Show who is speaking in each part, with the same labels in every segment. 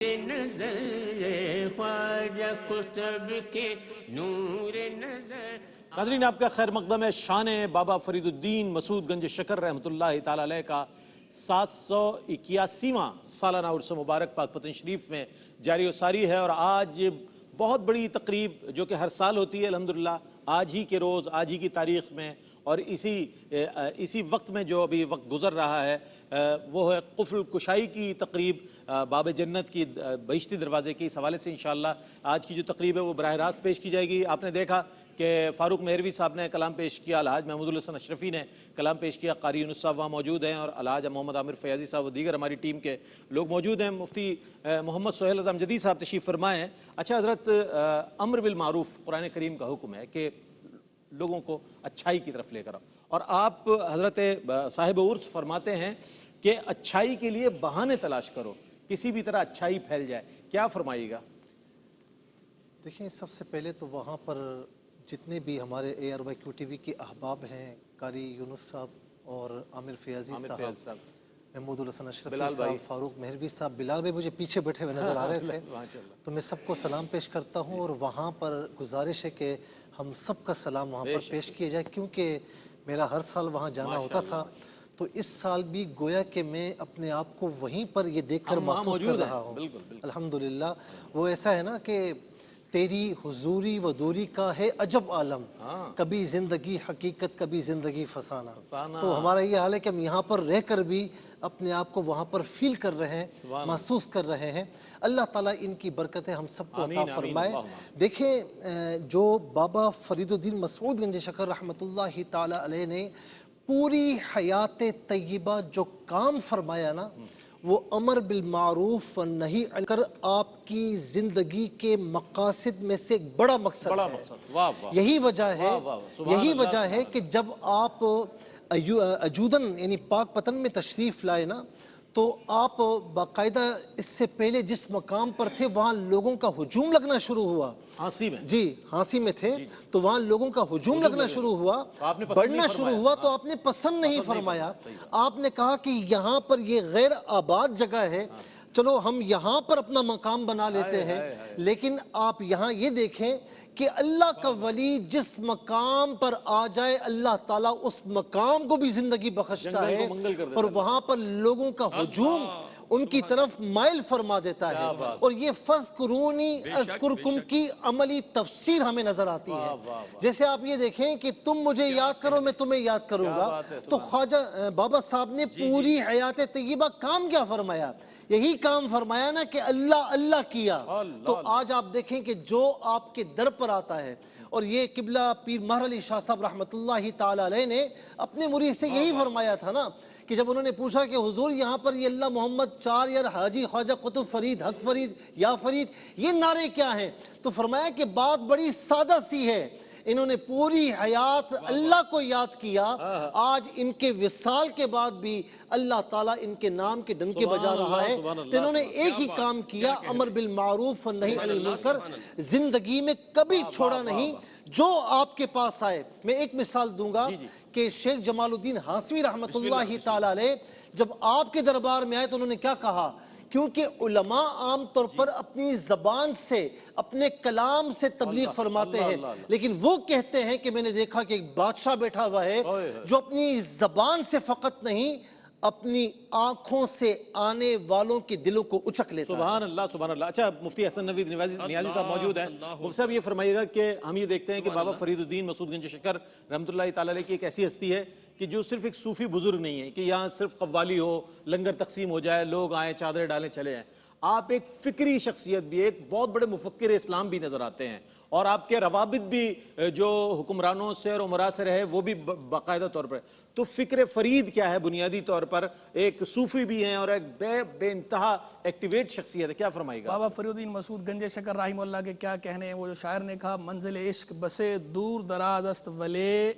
Speaker 1: نظر خواجہ قطب کے نور نظر۔
Speaker 2: ناظرین آپ کا خیر مقدم ہے۔ شان بابا فرید الدین مسعود گنج شکر رحمۃ اللہ تعالی علیہ کا 781واں سالانہ عرس مبارک پاک پتن شریف میں جاری و ساری ہے، اور آج بہت بڑی تقریب جو کہ ہر سال ہوتی ہے الحمدللہ آج ہی کے روز، آج ہی کی تاریخ میں، اور اسی وقت میں جو ابھی وقت گزر رہا ہے وہ ہے قفل کشائی کی تقریب باب جنت کی بہشتی دروازے کی۔ اس حوالے سے انشاءاللہ آج کی جو تقریب ہے وہ براہ راست پیش کی جائے گی۔ آپ نے دیکھا کہ فاروق مہروی صاحب نے کلام پیش کیا، الحاج محمود الحسن اشرفی نے کلام پیش کیا، قاری یونس صاحب وہاں موجود ہیں، اور الحاج محمد عامر فیاضی صاحب و دیگر ہماری ٹیم کے لوگ موجود ہیں۔ مفتی محمد سہیل اعظم جدید صاحب تشریف فرمائے ہیں۔ اچھا حضرت، امر بالمعروف قرآن کریم کا حکم ہے کہ لوگوں کو اچھائی کی طرف لے کر آؤ، اور آپ حضرت صاحب عرس فرماتے ہیں کہ اچھائی کے لیے بہانے تلاش کرو، کسی بھی طرح اچھائی پھیل جائے، کیا فرمائیے گا؟
Speaker 3: دیکھیں، سب سے پہلے تو وہاں پر جتنے بھی ہمارے ARYQ-TV کے احباب ہیں، قاری یونس صاحب اور عامر فیاضی صاحب، محمود الحسن اشرفی صاحب، فاروق مہروی صاحب، بلال بھائی مجھے پیچھے بیٹھے ہوئے نظر آ رہے تھے، تو میں سب کو سلام پیش کرتا ہوں، اور وہاں پر گزارش ہے کہ ہم سب کا سلام وہاں پر پیش کیا جائے، کیونکہ میرا ہر سال وہاں جانا ہوتا تھا، تو اس سال بھی گویا کہ میں اپنے آپ کو وہیں پر یہ دیکھ کر محسوس کر رہا ہوں۔ الحمدللہ، وہ ایسا ہے نا کہ تیری حضوری و دوری کا ہے عجب عالم، کبھی زندگی حقیقت کبھی زندگی فسانہ۔ تو ہمارا یہ حال ہے کہ ہم یہاں پر رہ کر بھی اپنے آپ کو وہاں پر فیل کر رہے ہیں، محسوس کر رہے ہیں۔ اللہ تعالیٰ ان کی برکتیں ہم سب کو عطا فرمائے۔ دیکھیں، جو بابا فرید الدین مسعود گنج شکر رحمۃ اللہ تعالی علیہ نے پوری حیات طیبہ جو کام فرمایا نا، وہ امر بالمعروف و نہی عن المنکر آپ کی زندگی کے مقاصد میں سے ایک بڑا مقصد ہے۔ یہی وجہ ہے کہ جب آپ اجودن یعنی پاک پتن میں تشریف لائے نا، تو آپ باقاعدہ اس سے پہلے جس مقام پر تھے وہاں لوگوں کا ہجوم لگنا شروع ہوا۔ ہانسی میں؟ جی، ہانسی میں تھے، تو وہاں لوگوں کا ہجوم لگنا شروع ہوا، بڑھنا شروع ہوا، تو آپ نے پسند نہیں فرمایا۔ آپ نے کہا کہ یہاں پر یہ غیر آباد جگہ ہے، چلو ہم یہاں پر اپنا مقام بنا لیتے ہیں۔ لیکن آپ یہاں یہ دیکھیں کہ اللہ کا ولی جس مقام پر آ جائے اللہ تعالیٰ اس مقام کو بھی زندگی بخشتا ہے، اور وہاں پر لوگوں کا ہجوم ان کی طرف مائل فرما دیتا ہے، اور یہ فَاذْكُرُونِي أَذْكُرْكُمْ کی عملی تفسیر ہمیں نظر آتی ہے۔ جیسے آپ یہ دیکھیں کہ تم مجھے یاد کرو میں تمہیں یاد کروں گا، تو خواجہ بابا صاحب نے پوری حیات طیبہ کام کیا فرمایا؟ یہی کام فرمایا نا کہ اللہ اللہ کیا۔ تو آج آپ دیکھیں کہ جو آپ کے در پر آتا ہے، اور یہ قبلہ پیر مہر علی شاہ صاحب رحمۃ اللہ تعالی علیہ نے اپنے مرید سے یہی فرمایا تھا نا، کہ جب انہوں نے پوچھا کہ حضور یہاں پر یہ اللہ محمد چار یا حاجی خواجہ قطب فرید حق فرید یا فرید یہ نعرے کیا ہیں، تو فرمایا کہ بات بڑی سادہ سی ہے، انہوں نے پوری حیات اللہ کو یاد کیا، آج ان کے وصال کے بعد بھی اللہ تعالیٰ ان کے نام کے ڈنکے بجا رہا ہے۔ تو انہوں نے ایک ہی کام کیا، امر بالمعروف و نہی عن المنکر، زندگی میں کبھی چھوڑا نہیں۔ جو آپ کے پاس آئے، میں ایک مثال دوں گا کہ شیخ جمال الدین ہاشمی رحمۃ اللہ تعالی علیہ جب آپ کے دربار میں آئے تو انہوں نے کیا کہا؟ کیونکہ علماء عام طور پر اپنی زبان سے اپنے کلام سے تبلیغ فرماتے ہیں، لیکن وہ کہتے ہیں کہ میں نے دیکھا کہ ایک بادشاہ بیٹھا ہوا ہے جو اپنی زبان سے فقط نہیں اپنی آنکھوں سے آنے والوں کے دلوں کو اچک لیتا ہے۔
Speaker 2: سبحان اللہ سبحان اللہ۔ اچھا، مفتی حسن نوید نیازی صاحب موجود ہیں، مفتی صاحب یہ فرمائیے گا کہ ہم یہ دیکھتے ہیں کہ بابا فرید الدین مسعود گنج شکر رحمۃ اللہ تعالی علیہ کی ایک ایسی ہستی ہے کہ جو صرف ایک صوفی بزرگ نہیں ہے کہ یہاں صرف قوالی ہو، لنگر تقسیم ہو جائے، لوگ آئیں چادریں ڈالیں چلے جائیں۔ آپ ایک فکری شخصیت بھی، ایک بہت بڑے مفکر اسلام بھی نظر آتے ہیں، اور آپ کے روابط بھی جو حکمرانوں سے اور عمراء سے رہے وہ بھی باقاعدہ طور پر۔ تو فکر فرید کیا ہے؟ بنیادی طور پر ایک صوفی بھی ہیں اور ایک بے انتہا ایکٹیویٹ شخصیت ہے، کیا فرمائے گا؟
Speaker 4: بابا فرید الدین مسعود گنج شکر رحمہ اللہ کے کیا کہنے ہیں؟ وہ جو شاعر نے کہا، منزل عشق بسے دور دراز است ولے،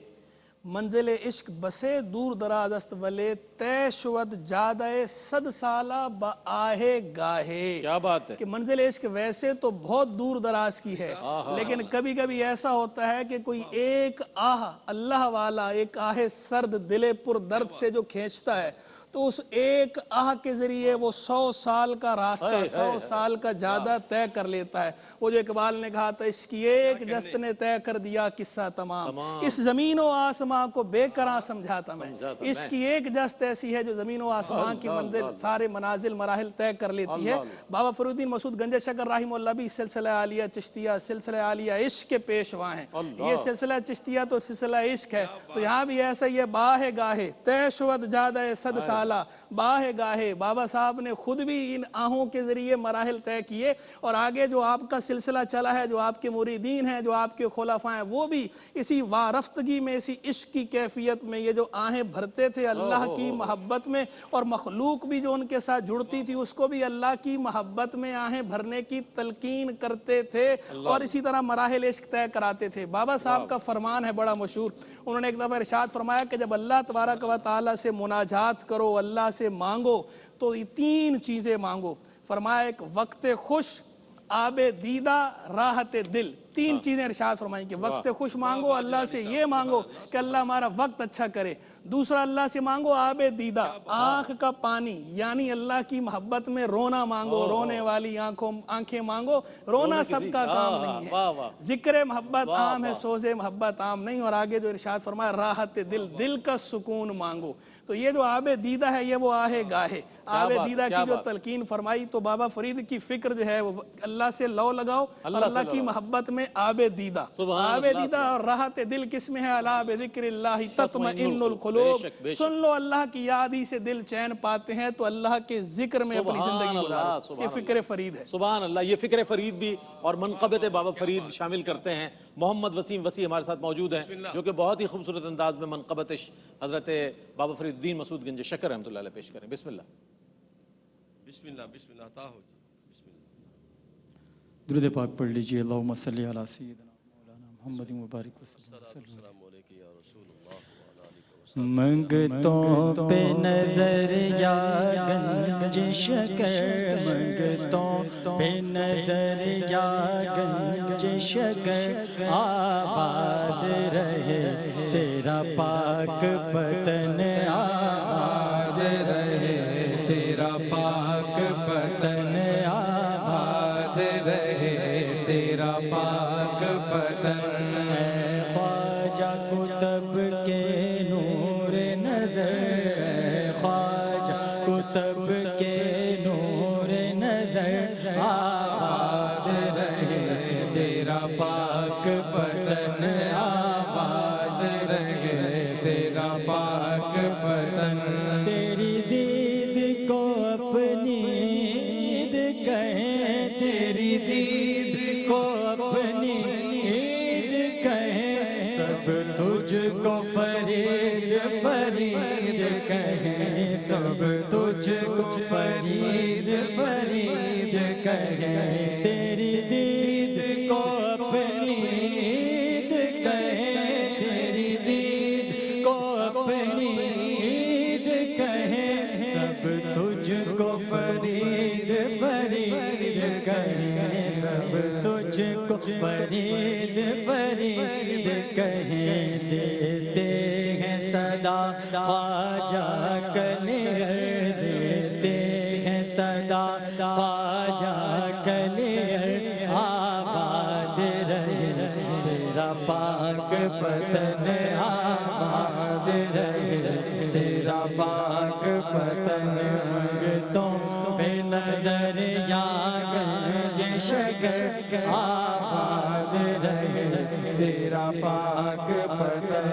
Speaker 4: منزل عشق بسے دور دراز است ولے، طے شود جادہ صد سالہ بآہ گاہے۔
Speaker 2: کیا بات ہے!
Speaker 4: کہ منزل عشق ویسے تو بہت دور دراز کی ہے، لیکن کبھی کبھی ایسا ہوتا ہے کہ کوئی ایک آہ اللہ والا، ایک آہ سرد دل پر درد سے جو کھینچتا ہے، تو اس ایک آہ کے ذریعے وہ 100 سال کا راستہ 100 سال کا زیادہ طے کر لیتا ہے. وہ جو اقبال نے کہا تھا اس کی ایک جست نے طے کر دیا قصہ تمام, اس زمین و آسمان کو بے قرار سمجھاتا میں. اس کی ایک جست ایسی ہے جو زمین و آسمان کی منزل سارے منازل مراحل طے کر لیتی ہے. بابا فرید الدین مسعود گنج شکر رحمہ اللہ بھی سلسلہ عالیہ چشتیہ سلسلہ عالیہ عشق کے پیشوا ہیں. یہ سلسلہ چشتیہ تو سلسلہ عشق ہے, تو یہاں بھی ایسا ہی ہے. باہ گاہے طے شود جادہ صد سالہ, باہ گاہے بابا صاحب نے خود بھی ان آہوں کے ذریعے مراحل طے کیے, اور آگے جو آپ کا سلسلہ چلا ہے, جو آپ کے مریدین ہیں, جو آپ کے خلفاء ہیں, وہ بھی اسی وارفتگی میں, اسی عشق کی کیفیت میں یہ جو آہیں بھرتے تھے اللہ کی محبت میں, اور مخلوق بھی جو ان کے ساتھ جڑتی تھی اس کو بھی اللہ کی محبت میں آہیں بھرنے کی تلقین کرتے تھے, اور اسی طرح مراحل عشق طے کراتے تھے. بابا صاحب کا فرمان ہے بڑا مشہور, انہوں نے ایک دفعہ ارشاد فرمایا کہ جب اللہ تبارک و تعالیٰ سے مناجات کرو, اللہ سے مانگو, تو یہ 3 چیزیں مانگو. فرمایا ایک وقت خوش, آب دیدہ, راحت دل. 3 چیزیں ارشاد فرمائیں کہ وقت خوش مانگو, اللہ سے یہ مانگو کہ اللہ ہمارا وقت اچھا کرے. دوسرا اللہ سے مانگو آب دیدہ, آنکھ کا پانی, یعنی اللہ کی محبت میں رونا مانگو, رونے والی آنکھیں مانگو. رونا سب کا کام نہیں ہے, ذکر محبت عام ہے, سوز محبت عام نہیں. اور آگے جو ارشاد فرمایا راحت دل, دل کا سکون مانگو. تو یہ جو آب دیدہ ہے یہ وہ آہ گاہے, آب دیدہ کی جو تلقین فرمائی, تو بابا فرید کی فکر جو ہے وہ اللہ سے لو لگاؤ, اور اللہ کی محبت میں آب دیدہ. آب دیدہ اور راحت دل کس میں ہے؟ الا بذکر اللہ تطمئن القلوب. سن لو اللہ کی یاد ہی سے دل چین پاتے ہیں, تو اللہ کے ذکر میں اپنی زندگی گزارو. یہ فکر فرید ہے.
Speaker 2: سبحان اللہ. یہ فکر فرید بھی اور منقبت بابا فرید شامل کرتے ہیں. محمد وسیم وسیع ہمارے ساتھ موجود ہیں, جو کہ بہت ہی خوبصورت انداز میں منقبت حضرت بابا فرید الدین مسعود گنج شکر رحمۃ اللہ علیہ پیش کریں. بسم اللہ.
Speaker 5: بسم اللہ بسم اللہ عطا ہو جی. بسم اللہ.
Speaker 6: درود پاک پڑھ لیجئے. اللہم صلی علی سیدنا مولانا محمد مبارک وسلم.
Speaker 5: السلام علیکم یا رسول اللہ وعلی آلہ وسلم.
Speaker 6: منگتوں پہ نظر یا گنج شکر, منگتوں پہ نظر یا گنج شکر, آباد رہے تیرا پاک پتن, آباد رہے تیرا پاک پتن, آباد رہے تیرا پاک پتن. اے خواجہ کتب کے نور نظر, اے خواجہ کتب کے نور نظر, آباد رہے تیرا پاک پتن, آباد رہے تیرا پاک پتن. تیری دید کو اپنی عید کہیں, تیری دید کو اپنی عید کہیں, سب تجھ کو فرید فرید کہیں, سب تجھ کو فرید فرید کہیں. تیری دید کو اپنی عید کہیں, تیری دید کو اپنی عید کہیں, سب تجھ کو فرید فرید کہیں, سب تجھ کو فرید فرید کہیں. دیتے ہیں صدا خواجہ کلیئر, دیتے ہیں صدا خواجہ کلیئر, آباد رہے تیرا پاک پتن, آباد رہے تیرا پاک پتن. منگتوں پہ نظر یا گنج شکر, آباد رہے تیرا پاک پتن.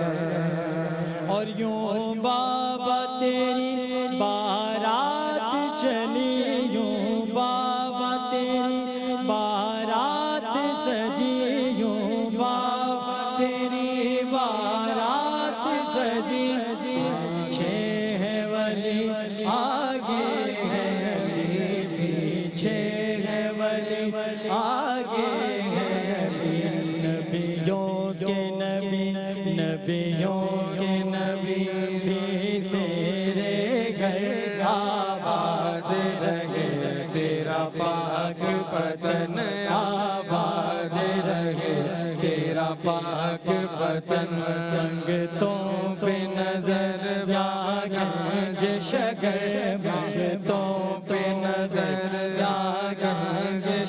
Speaker 6: اور یوں بابا تیری بارات چلی, یوں بابا تیری بارات سجی, یوں بابا تیری بارات سجی. پیچھے ہے ولی آگے ہے نبی, پیچھے ہے ولی آگے ہے نبی. نبیوں کے نبی, نبیوں کے نبی بھی تیرے گھر, آباد رہے تیرا پاک پتن, آباد رہے تیرا پاک پتن. منگتوں پہ نظر یا گنج شکر,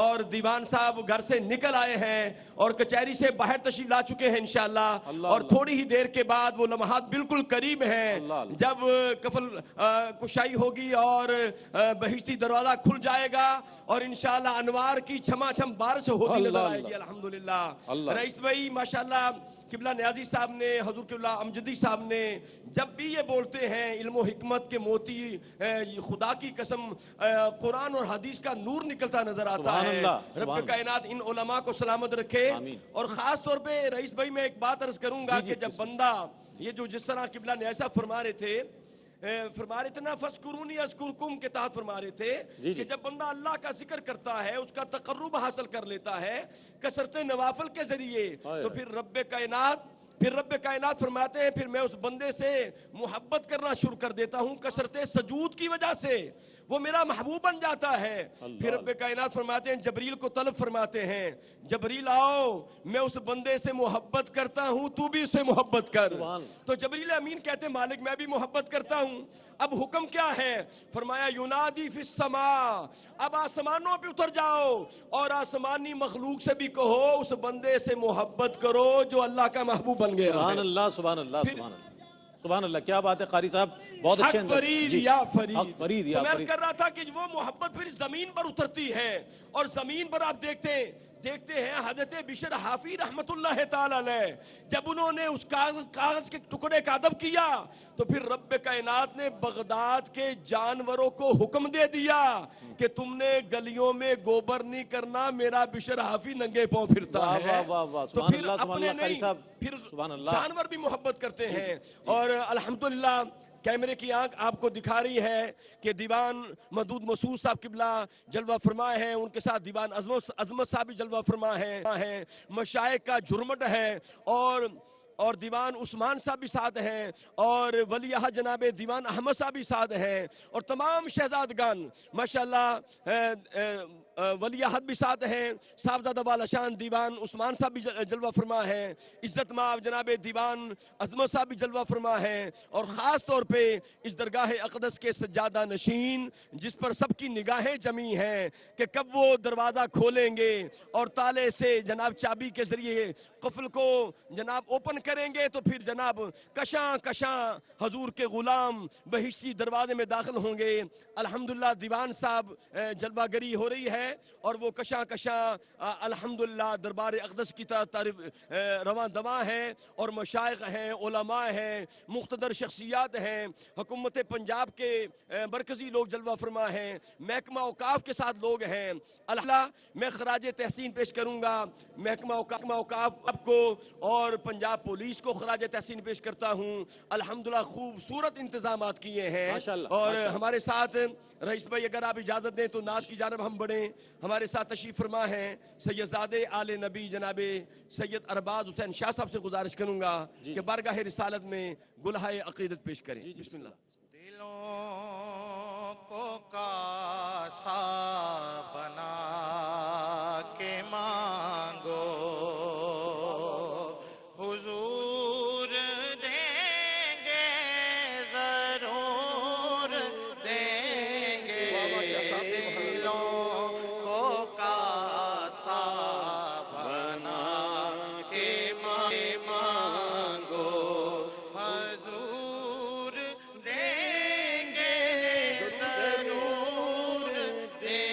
Speaker 5: اور دیوان صاحب گھر سے نکل آئے ہیں اور کچہری سے باہر تشریف لا چکے ہیں انشاءاللہ، اور تھوڑی ہی دیر کے بعد وہ لمحات بالکل قریب ہیں جب کفل کشائی ہوگی اور بہشتی دروازہ کھل جائے گا اور انشاءاللہ انوار کی چھما چھم بارش ہوتی نظر آئے گی الحمدللہ۔ رئیس بھائی ماشاءاللہ قبلہ نیازی صاحب نے، حضور قبلہ امجدی صاحب نے جب بھی یہ بولتے ہیں علم و حکمت کے موتی، خدا کی قسم قرآن اور حدیث کا نور نکلتا نظر آتا ہے۔ رب کائنات ان علماء کو سلامت رکھے، اور خاص طور پہ رئیس بھائی میں ایک بات عرض کروں گا کہ جب بندہ یہ جو جس طرح قبلہ نیازی صاحب فرما رہے تھے نا فَاسْكُرُونِي أَذْكُرْكُمْ کے تحت فرما رہے تھے کہ جب بندہ اللہ کا ذکر کرتا ہے، اس کا تقرب حاصل کر لیتا ہے کثرت نوافل کے ذریعے، تو پھر رب کائنات فرماتے ہیں پھر میں اس بندے سے محبت کرنا شروع کر دیتا ہوں کثرت سجود کی وجہ سے، وہ میرا محبوب بن جاتا ہے۔ پھر رب کائنات فرماتے ہیں جبریل کو طلب فرماتے ہیں جبریل آؤ، میں اس بندے سے محبت کرتا ہوں، تو بھی اس سے محبت کر۔ تو جبریل امین کہتے ہیں مالک میں بھی محبت کرتا ہوں۔ اب حکم کیا ہے؟ فرمایا ینادی فی السماء، اب آسمانوں پہ اتر جاؤ اور آسمانی مخلوق سے بھی کہو اس بندے سے محبت کرو جو اللہ کا محبوب بن گیا ہے۔
Speaker 2: سبحان اللہ سبحان اللہ سبحان اللہ سبحان اللہ، کیا بات ہے قاری صاحب، بہت اچھے
Speaker 5: حق فرید یا فرید۔
Speaker 2: حق فرید یا
Speaker 5: تو میں عرض
Speaker 2: فرید۔
Speaker 5: کر رہا تھا کہ وہ محبت پھر زمین پر اترتی ہے، اور زمین پر آپ دیکھتے ہیں حضرت بشر حافی رحمت اللہ تعالی علیہ جب انہوں نے اس کاغذ کے ٹکڑے کا ادب کیا تو پھر رب کائنات نے بغداد کے جانوروں کو حکم دے دیا کہ تم نے گلیوں میں گوبر نہیں کرنا، میرا بشر حافی ننگے پاؤں پھرتا ہے۔ تو پھر اپنے نہیں، پھر جانور بھی محبت کرتے ہیں۔ اور الحمدللہ کیمرے کی آنکھ آپ کو دکھا رہی ہے کہ دیوان مدود مسعود صاحب قبلہ جلوہ فرما ہے، ان کے ساتھ دیوان عظمت صاحب بھی جلوہ فرما ہے، مشائخ کا جھرمٹ ہے، اور دیوان عثمان صاحب بھی ساتھ ہیں، اور ولی عہد جناب دیوان احمد صاحب بھی ساتھ ہیں، اور تمام شہزادگان ماشاءاللہ ولی عہد بھی ساتھ ہیں، صاحبزادہ والا شان دیوان عثمان صاحب بھی جلوہ فرما ہے، عزت مآب جناب دیوان عظمت صاحب بھی جلوہ فرما ہے، اور خاص طور پہ اس درگاہ اقدس کے سجادہ نشین جس پر سب کی نگاہیں جمی ہیں کہ کب وہ دروازہ کھولیں گے اور تالے سے جناب چابی کے ذریعے قفل کو جناب اوپن کریں گے، تو پھر جناب کشاں کشاں حضور کے غلام بہشتی دروازے میں داخل ہوں گے۔ الحمدللہ دیوان صاحب جلوہ گری ہو رہی ہے، اور وہ کشاں کشاں الحمدللہ دربار اقدس کی تعریف رواں دواں ہے، اور مشائخ ہیں، علماء ہیں، مقتدر شخصیات ہیں، حکومت پنجاب کے مرکزی لوگ جلوہ فرما ہیں، محکمہ اوقاف کے ساتھ لوگ ہیں۔ الحمدللہ میں خراج تحسین پیش کروں گا محکمہ اوقاف کو اور پنجاب پولیس کو خراج تحسین پیش کرتا ہوں۔ الحمدللہ خوبصورت انتظامات کیے ہیں، اور ہمارے ساتھ رئیس بھائی اگر آپ اجازت دیں تو نعت کی جانب ہم بڑھیں۔ ہمارے ساتھ تشریف فرما ہیں سیدزادے آل نبی جناب سید ارباز حسین شاہ صاحب سے گزارش کروں گا کہ بارگاہ رسالت میں گلہائے عقیدت پیش کریں۔ بسم اللہ۔
Speaker 7: دلوں کو کاسا بنا کے مانگو حضور دیں گے، ضرور دیں گے۔ دلوں کو کاسا بنا کے مانگو حضور دیں گے، ضرور دیں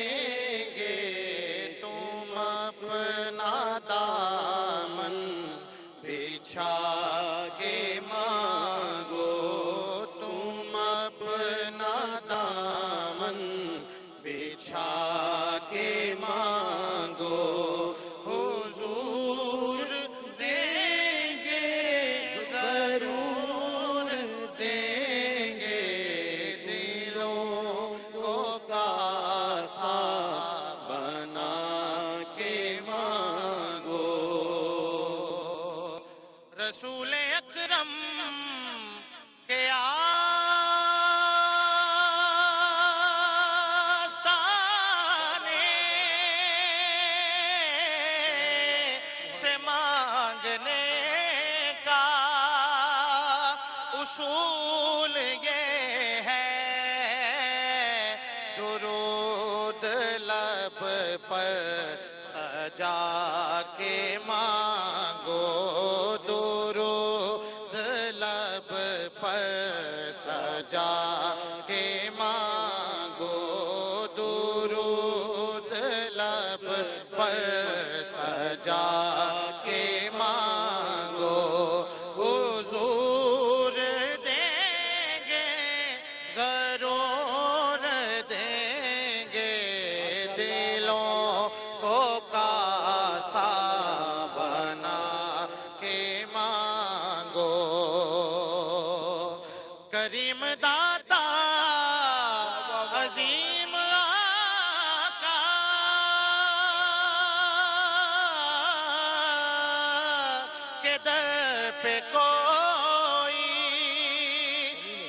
Speaker 7: اصول یہ ہے درود لب پر سجا کے مانگو درود لب پر سجا کے مانگو درود لب پر سجا کے مانگو حضور دیں گے ضرور دیں گے دلوں کو کاسا بنا کے مانگو کریم داتا عظیم آقا کے در پہ کوئی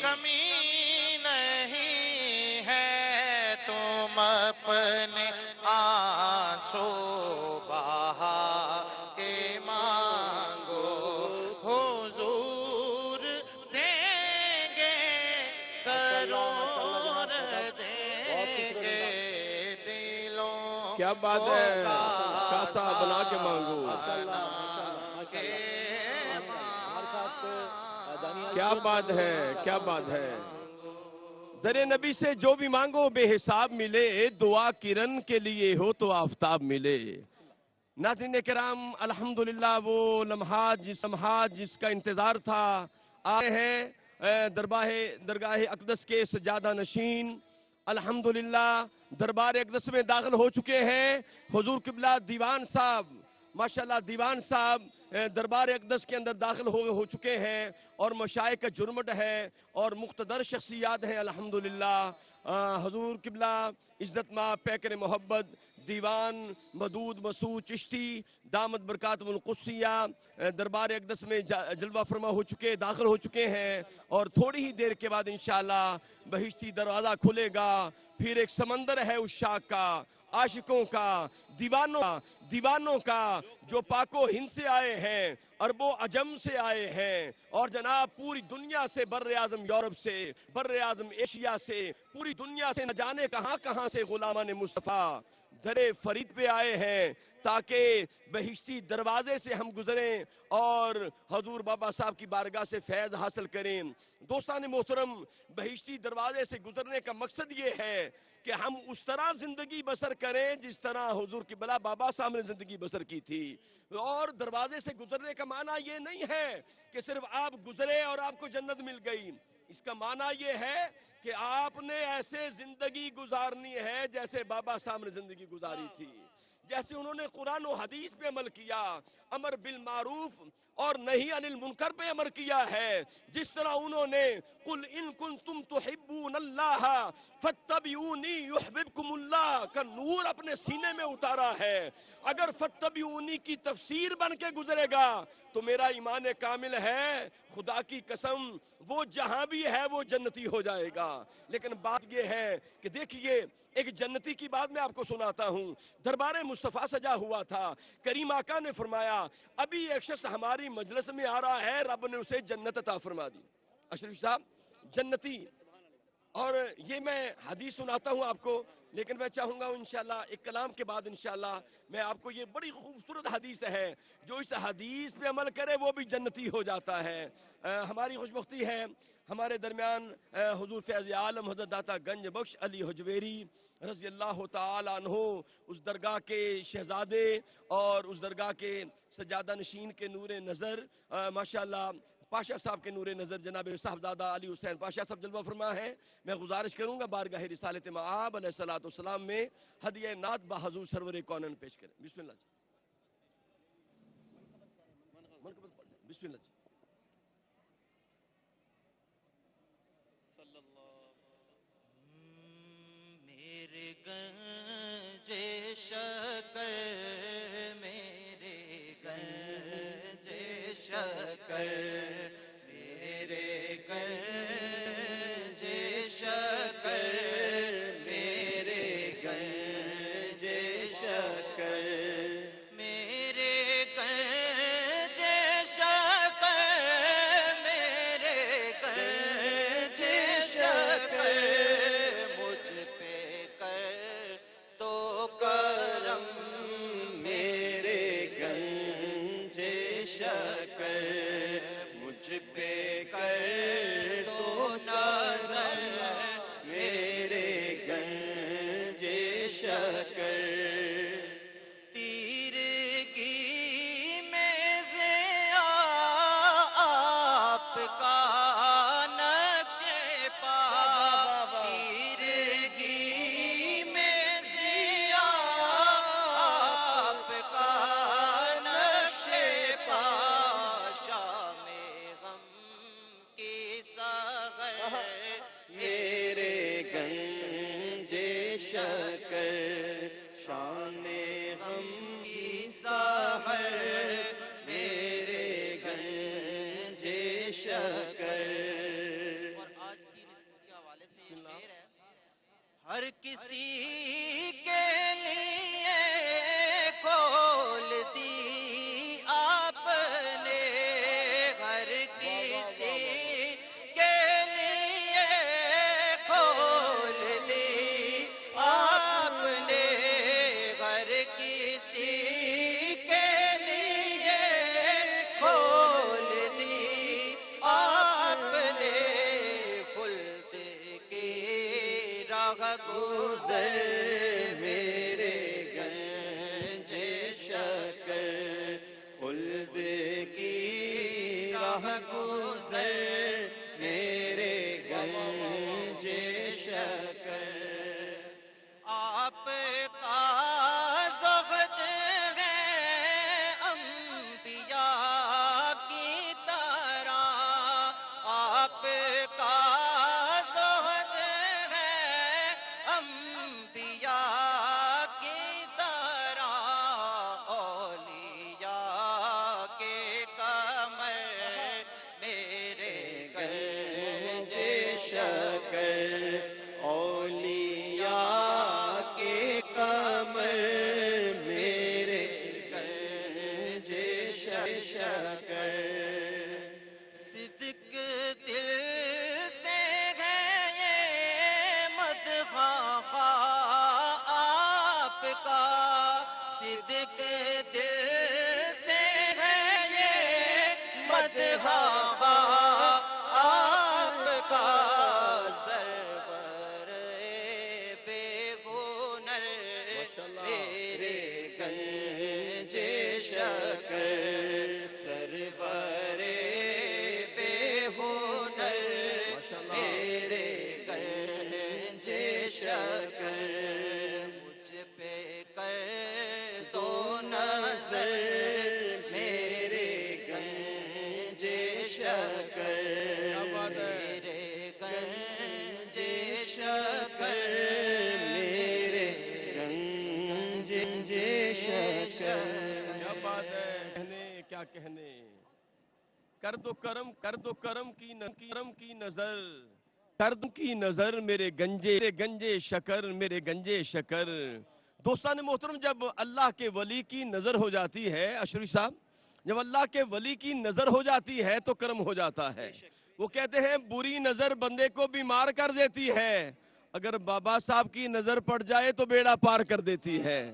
Speaker 7: کمی نہیں ہے تم اپنے آنسو بہا کے مانگو حضور دیں گے ضرور دیں گے دلوں
Speaker 5: کیا بات ہے کاسا بنا کے مانگو کیا بات ہے کیا بات ہے در نبی سے جو بھی مانگو بے حساب ملے دعا کرن کے لیے ہو تو آفتاب ملے ناظرین کرام الحمدللہ وہ لمحات جس کا انتظار تھا آئے ہیں درگاہ اقدس کے سجادہ نشین الحمدللہ دربار اقدس میں داخل ہو چکے ہیں حضور قبلہ دیوان صاحب ماشاءاللہ دیوان صاحب دربار اقدس کے اندر داخل ہو چکے ہیں اور مشائخ کا جرمٹ ہے اور مقتدر شخصیات ہیں الحمدللہ حضور قبلہ عزت ماں پیکر محبت دیوان مدود مسعود چشتی دامت برکاتم القدسیہ دربار اقدس میں جلوہ فرما ہو چکے داخل ہو چکے ہیں اور تھوڑی ہی دیر کے بعد انشاءاللہ بہشتی دروازہ کھلے گا پھر ایک سمندر ہے اس شاخ کا عاشقوں کا دیوانوں کا جو پاک و ہند سے آئے ہیں عرب و عجم سے آئے ہیں اور جناب پوری دنیا سے بر اعظم یورپ سے بر اعظم ایشیا سے پوری دنیا سے نہ جانے کہاں سے غلامان مصطفیٰ درے فرید پہ آئے ہیں تاکہ بہشتی دروازے سے ہم گزریں اور حضور بابا صاحب کی بارگاہ سے فیض حاصل کریں دوستان محترم بہشتی دروازے سے گزرنے کا مقصد یہ ہے کہ ہم اس طرح زندگی بسر کریں جس طرح حضور کی بلا بابا صاحب نے زندگی بسر کی تھی اور دروازے سے گزرنے کا معنی یہ نہیں ہے کہ صرف آپ گزرے اور آپ کو جنت مل گئی اس کا معنی یہ ہے کہ آپ نے ایسے زندگی گزارنی ہے جیسے بابا صاحب نے زندگی گزاری تھی جیسے انہوں نے قرآن و حدیث پہ عمل کیا امر بالمعروف اور نہی عن المنکر پہ عمل کیا ہے جس طرح انہوں نے قل ان کنتم تحبون اللہ فاتبعونی یحببکم اللہ کا نور اپنے سینے میں اتارا ہے اگر فاتبعونی کی تفسیر بن کے گزرے گا تو میرا ایمان کامل ہے خدا کی قسم وہ جہاں بھی ہے وہ جنتی ہو جائے گا لیکن بات یہ ہے کہ دیکھیے ایک جنتی کی بات میں آپ کو سناتا ہوں دربار مصطفیٰ سجا ہوا تھا کریم آقا نے فرمایا ابھی ایک شخص ہماری مجلس میں آ رہا ہے رب نے اسے جنت عطا فرما دی اشرف صاحب جنتی اور یہ میں حدیث سناتا ہوں آپ کو لیکن میں چاہوں گا انشاءاللہ ایک کلام کے بعد انشاءاللہ میں آپ کو یہ بڑی خوبصورت حدیث ہے جو اس حدیث پہ عمل کرے وہ بھی جنتی ہو جاتا ہے ہماری خوشبختی ہے ہمارے درمیان حضور فیض عالم حضرت داتا گنج بخش علی حجویری رضی اللہ تعالی عنہ اس درگاہ کے شہزادے اور اس درگاہ کے سجادہ نشین کے نور نظر ماشاءاللہ پاشا صاحب کے نور نظر جناب صاحبزادہ علی حسین پاشا صاحب جلوہ فرما ہے میں گزارش کروں گا بارگاہ رسالت مآب علیہ السلام میں ہدیہ نعت بحضور سرور کونین پیش کریں بسم اللہ جی بسم اللہ جی
Speaker 7: میرے گنج شکر میرے گنج شکر میرے گنج شکر میرے گنج شکر میرے گنج شکر میرے گنج کرم میرے گنج شکر مجھ پہ کر دو نظر میرے گنج شکر تیرگی میں ضیا آپ کا نقش پا تیرگی میں ضیا آپ کا نقش پا شام غم کی سحر میرے گنج شکر شان غم کی سحر میرے گنج شکر اور آج کی نصف کے حوالے سے یہ شعر ہے ہر کسی کے لیے کھول دی آپ نے ہر کسی کے لیے کھول دی آپ نے ہر کسی کے لیے کھول دی آپ نے خلد کی راہ گزر میرے گنج شکر خلد کی راہ گزر میرے گنج شکر آپ کا زہد ہے انبیاء کی طرح آپ کا زہد ہے انبیاء کی طرح اولیاء کے کمر میرے گنج شکر اولیاء کے کمر میرے گنج شکر صدق دل سے ہے یہ مدح آپ کا صدق دل سے ہے یہ مدح آپ کا سرور بے ہنر میرے گنج شکر سرور بے ہنر میرے گنج شکر مجھ پہ کر دو نظر میرے گنج شکر میرے گنج شکر میرے گنج شکر
Speaker 5: کیا بات ہے کہنے کیا کہنے کر دو کرم کرم کی نظر کرم کی نظر میرے گنجے شکر میرے گنجے شکر دوستان محترم جب اللہ کے ولی کی نظر ہو جاتی ہے اشرف صاحب جب اللہ کے ولی کی نظر ہو جاتی ہے تو کرم ہو جاتا ہے وہ کہتے ہیں بری نظر بندے کو بیمار کر دیتی ہے اگر بابا صاحب کی نظر پڑ جائے تو بیڑا پار کر دیتی ہے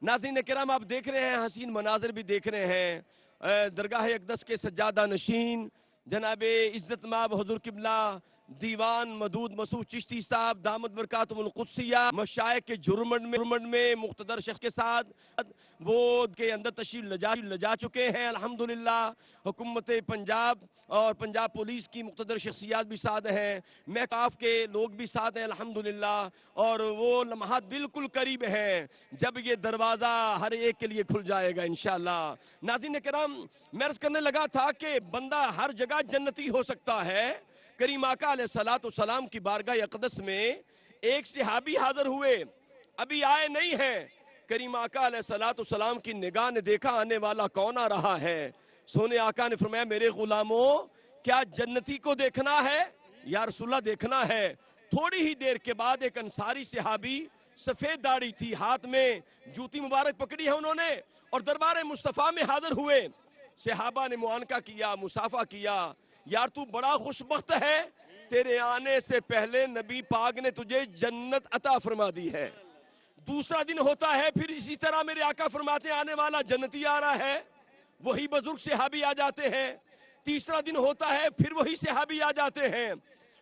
Speaker 5: ناظرین کرام آپ دیکھ رہے ہیں حسین مناظر بھی دیکھ رہے ہیں درگاہ اقدس کے سجادہ نشین جناب عزت مآب حضور قبلہ دیوان مدود مسعود چشتی صاحب دامت برکاتہم القدسیہ مشائخ کے جرمنڈ میں مقتدر شخص کے ساتھ وہ کے اندر تشریف لجا چکے ہیں الحمدللہ حکومت پنجاب اور پنجاب پولیس کی مقتدر شخصیات بھی ساتھ ہیں محکاف کے لوگ بھی ساتھ ہیں الحمدللہ اور وہ لمحات بالکل قریب ہیں جب یہ دروازہ ہر ایک کے لیے کھل جائے گا انشاءاللہ ناظرین کرام میں عرض کرنے لگا تھا کہ بندہ ہر جگہ جنتی ہو سکتا ہے کریم آقا علیہ السلام کی بارگاہ اقدس میں ایک صحابی حاضر ہوئے ابھی آئے نہیں ہیں کریم آقا علیہ السلام کی نگاہ نے دیکھا آنے والا کون آ رہا ہے سونے آقا نے فرمایا میرے غلاموں کیا جنتی کو دیکھنا ہے یا رسول اللہ دیکھنا ہے تھوڑی ہی دیر کے بعد ایک انصاری صحابی سفید داڑھی تھی ہاتھ میں جوتی مبارک پکڑی ہے انہوں نے اور دربار مصطفیٰ میں حاضر ہوئے صحابہ نے معانقہ کیا مصافحہ کیا یار تو بڑا خوشبخت ہے تیرے آنے سے پہلے نبی پاک نے تجھے جنت عطا فرما دی ہے دوسرا دن ہوتا ہے پھر اسی طرح میرے آقا فرماتے ہیں آنے والا جنتی آ رہا ہے، وہی بزرگ صحابی آ جاتے ہیں۔ تیسرا دن ہوتا ہے پھر وہی صحابی آ جاتے ہیں۔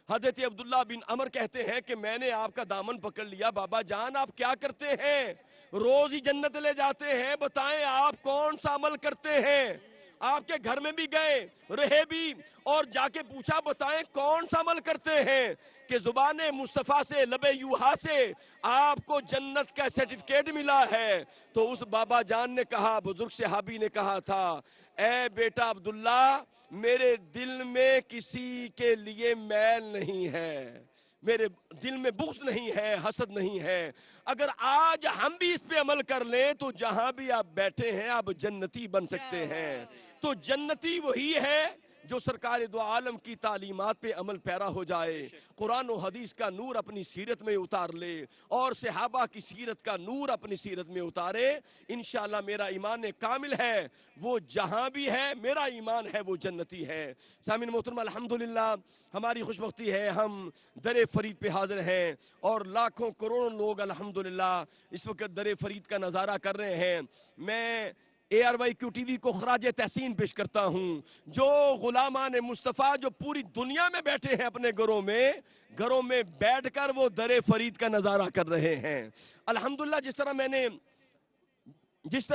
Speaker 5: حضرت عبداللہ بن عمر کہتے ہیں کہ میں نے آپ کا دامن پکڑ لیا، بابا جان آپ کیا کرتے ہیں؟ روز ہی جنت لے جاتے ہیں، بتائیں آپ کون سا عمل کرتے ہیں؟ آپ کے گھر میں بھی گئے رہے بھی اور جا کے پوچھا بتائیں کون سا عمل کرتے ہیں کہ زبان مصطفیٰ سے لب یوحا سے آپ کو جنت کا سرٹیفکیٹ ملا ہے۔ تو اس بابا جان نے کہا، بزرگ صحابی نے کہا تھا، اے بیٹا عبداللہ میرے دل میں کسی کے لیے میل نہیں ہے، میرے دل میں بغض نہیں ہے، حسد نہیں ہے۔ اگر آج ہم بھی اس پہ عمل کر لیں تو جہاں بھی آپ بیٹھے ہیں آپ جنتی بن سکتے ہیں۔ تو جنتی وہی ہے جو سرکار دو عالم کی تعلیمات پہ عمل پیرا ہو جائے، قرآن و حدیث کا نور اپنی سیرت میں اتار لے اور صحابہ کی سیرت کا نور اپنی سیرت میں اتارے۔ انشاءاللہ میرا ایمان کامل ہے، وہ جہاں بھی ہے میرا ایمان ہے وہ جنتی ہے۔ سامعین محترم، الحمدللہ ہماری خوشبختی ہے ہم در فرید پہ حاضر ہیں اور لاکھوں کروڑوں لوگ الحمدللہ اس وقت در فرید کا نظارہ کر رہے ہیں۔ میں ARYQ-TV کو خراج تحسین پیش کرتا ہوں، جو غلامان مصطفیٰ جو پوری دنیا میں بیٹھے ہیں اپنے گھروں میں بیٹھ کر وہ در فرید کا نظارہ کر رہے ہیں۔ الحمدللہ جس طرح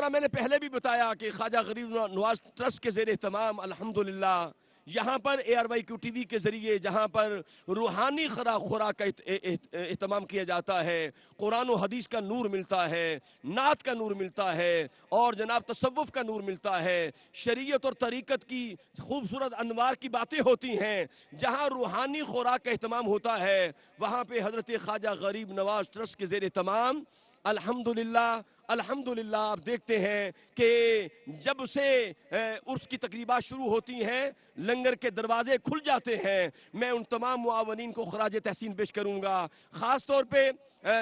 Speaker 5: میں نے پہلے بھی بتایا کہ خواجہ غریب نواز ٹرسٹ کے زیر اہتمام الحمدللہ یہاں پر ARYQ-TV کے ذریعے جہاں پر روحانی خوراک کا اہتمام کیا جاتا ہے، قرآن و حدیث کا نور ملتا ہے، نعت کا نور ملتا ہے اور جناب تصوف کا نور ملتا ہے، شریعت اور طریقت کی خوبصورت انوار کی باتیں ہوتی ہیں، جہاں روحانی خوراک کا اہتمام ہوتا ہے وہاں پہ حضرت خواجہ غریب نواز ٹرسٹ کے زیر اہتمام الحمدللہ آپ دیکھتے ہیں کہ جب سے عرس کی تقریبات شروع ہوتی ہیں لنگر کے دروازے کھل جاتے ہیں۔ میں ان تمام معاونین کو خراج تحسین پیش کروں گا، خاص طور پہ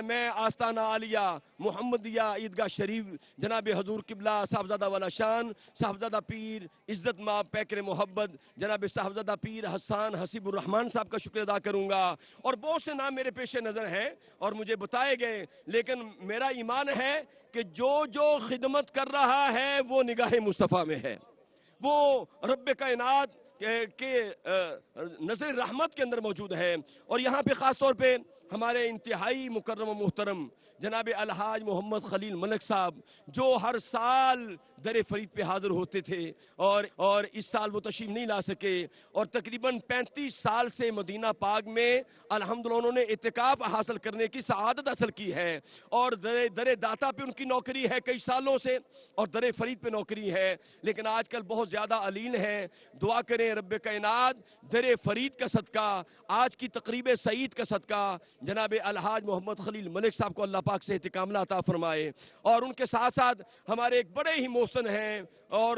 Speaker 5: میں آستانہ عالیہ محمدیہ عیدگاہ شریف جناب حضور قبلہ صاحبزادہ والا شان صاحبزادہ پیر عزت مآب پیکر محبت جناب صاحبزادہ پیر حسان حسیب الرحمن صاحب کا شکر ادا کروں گا، اور بہت سے نام میرے پیش نظر ہیں اور مجھے بتائے گئے، لیکن میرا ایمان ہے کہ جو خدمت کر رہا ہے وہ نگاہ مصطفیٰ میں ہے، وہ رب کائنات کے نظر رحمت کے اندر موجود ہے۔ اور یہاں پہ خاص طور پہ ہمارے انتہائی مکرم و محترم جناب الحاج محمد خلیل ملک صاحب جو ہر سال در فرید پہ حاضر ہوتے تھے اور اس سال وہ تشریف نہیں لا سکے، اور تقریباً 35 سال سے مدینہ پاک میں الحمدللہ انہوں نے اعتکاف حاصل کرنے کی سعادت حاصل کی ہے، اور در داتا پہ ان کی نوکری ہے کئی سالوں سے اور در فرید پہ نوکری ہے، لیکن آج کل بہت زیادہ علیل ہیں۔ دعا کریں رب کائنات در فرید کا صدقہ، آج کی تقریب سعید کا صدقہ جناب الحاج محمد خلیل ملک صاحب کو اللہ پاک سے انتقام عطا فرمائے، اور ان کے ساتھ ساتھ ہمارے ایک بڑے ہی محسن ہیں اور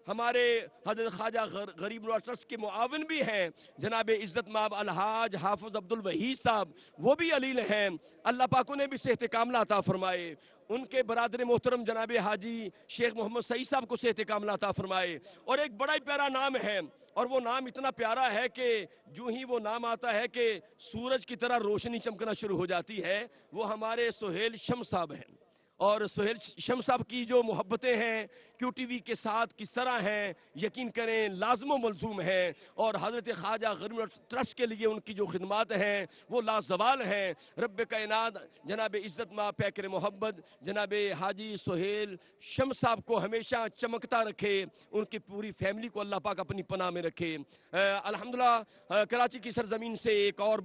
Speaker 5: ہمارے حضرت خواجہ غریب نواز ٹرسٹ کے معاون بھی ہیں جناب عزت مآب الحاج حافظ عبدالوحید صاحب، وہ بھی علیل ہیں، اللہ پاک انہیں بھی صحت کاملہ عطا فرمائے۔ ان کے برادر محترم جناب حاجی شیخ محمد سعید صاحب کو صحت کاملہ عطا فرمائے۔ اور ایک بڑا ہی پیارا نام ہے، اور وہ نام اتنا پیارا ہے کہ جو ہی وہ نام آتا ہے کہ سورج کی طرح روشنی چمکنا شروع ہو جاتی ہے، وہ ہمارے سہیل شمس صاحب ہیں۔ اور سہیل شمس صاحب کی جو محبتیں ہیں QTV کے ساتھ کس طرح ہیں یقین کریں لازم و ملزوم ہیں، اور حضرت خواجہ غریب ٹرسٹ کے لیے ان کی جو خدمات ہیں وہ لازوال ہیں۔ رب کائنات جناب عزت مآب پیکر محبت جناب حاجی سہیل شمس صاحب کو ہمیشہ چمکتا رکھے، ان کی پوری فیملی کو اللہ پاک اپنی پناہ میں رکھے۔ الحمدللہ کراچی کی سرزمین سے ایک اور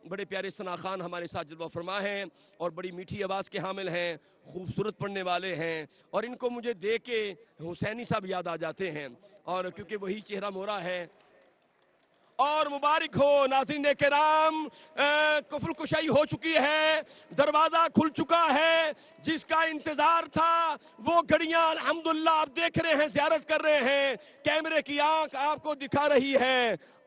Speaker 5: بڑے پیارے ثنا خان ہمارے ساتھ جلوہ فرما ہیں اور بڑی میٹھی آواز کے حامل ہیں، خوبصورت پڑھنے والے ہیں، اور ان کو مجھے دیکھ کے حسینی صاحب یاد آ جاتے ہیں، اور کیونکہ وہی چہرہ مورا ہے۔ اور مبارک ہو ناظرین کرام، کفل کشائی ہو چکی ہے، دروازہ کھل چکا ہے، جس کا انتظار تھا وہ گھڑیاں الحمدللہ آپ دیکھ رہے ہیں، زیارت کر رہے ہیں، کیمرے کی آنکھ آپ کو دکھا رہی ہے۔